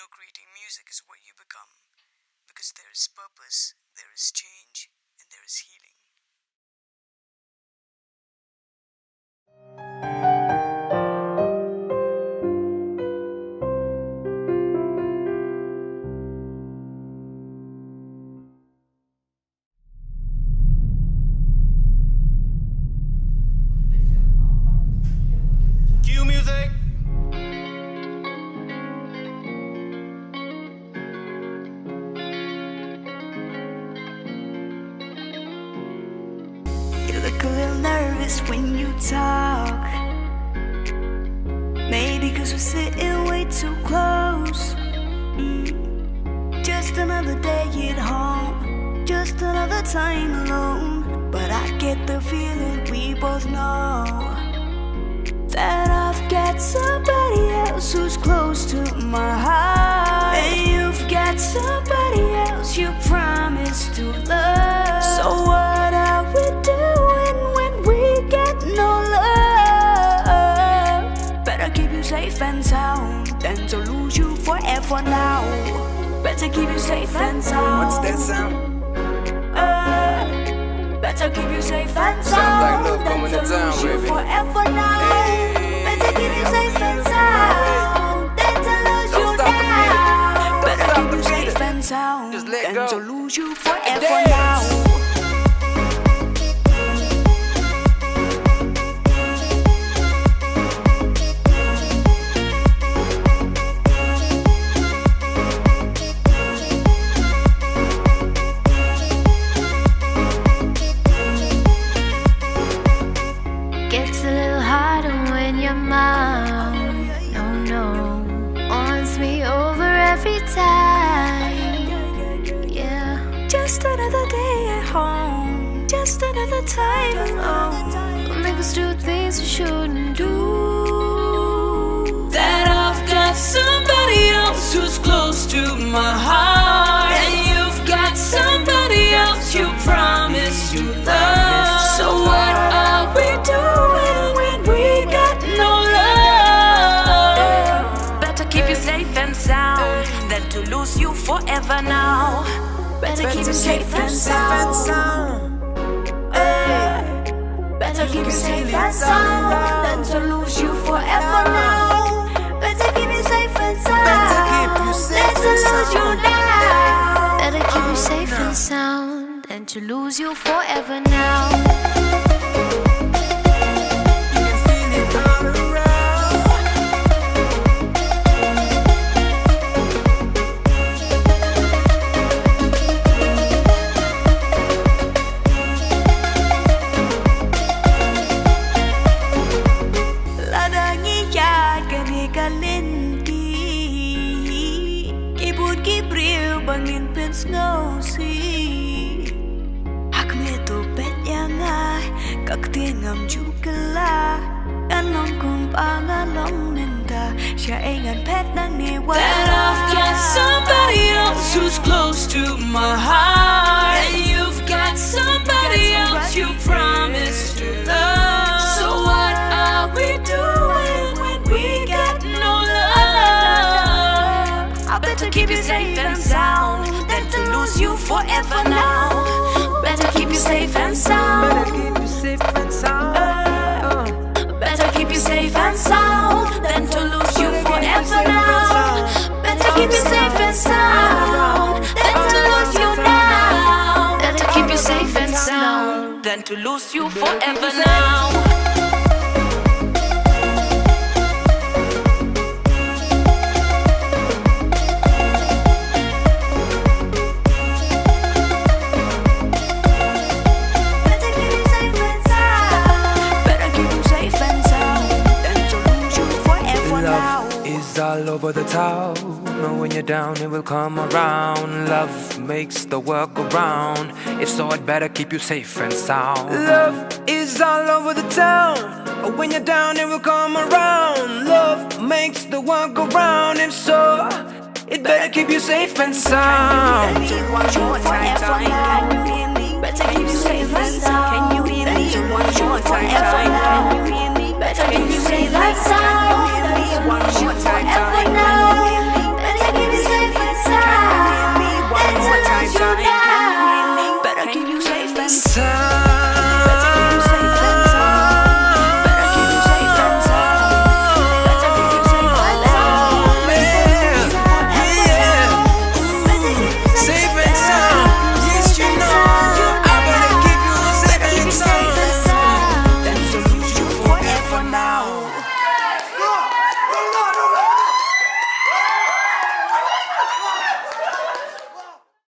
creating music is what you become. Because there is purpose, there is change, and there is healing. Cue music. You look a little nervous when you talk. Maybe cause we're sitting way too close. Just another day at home, just another time alone. But I get the feeling we both know that I've got somebody else who's close to my heart. And you've got somebody else you promised to love. So what are we doing when we get no love? Better keep you safe and sound than to lose you forever now. Better keep you safe and sound. What's that sound? Better keep you safe and Sounds like sound love than going to to town, lose you baby. forever now. Better keep you safe and sound than to lose Don't you stop the now. beat. Better Don't keep stop you the safe beat. and sound Just let than go. to lose you forever Dance. now. Gets a little harder when your mom, no, wants me over every time. Yeah, Just another day at home, just another time alone. will make us do things we shouldn't do. That I've got somebody else who's close to my heart. And you've got somebody else you promised to love. So what are we doing when we got no love? Better keep you safe and sound than to lose you forever now. Better keep you safe and sound. Better keep you safe and sound than to lose you forever now. Better keep you safe and sound than to lose you now. Better keep you safe and sound than to lose you forever now. You can feel it all around. Ladangiya kani kalinti Kibut kibril bangin pen snowsi Hakme to pet yanga kakte ngam jukala Anong kung pangalong ninda Siya engan pet nang niwa That I've got somebody else who's close to my heart And you've got somebody else you promised to love So what are we doing when we got no love? I better keep you safe and sound than to lose you forever now. Better keep you safe and sound. Better keep you safe and sound. Better keep you safe and sound than to lose you forever now. Better keep you safe and sound than to lose you now. Better keep you safe and sound Than to lose you forever now. Better keep you safe and sound. Better keep you safe and sound than to lose you forever now. Love is all over the town. When you're down, it will come around. Love makes the world go round. If so, I'd better keep you safe and sound. Love is all over the town. When you're down, it will come around. Love makes the world go round. If so, it better keep you safe and sound. One more time, can you hear me? Better keep you safe and sound. Can you hear me? One more time, can you hear me? Better keep you safe and sound. One more time, forever now.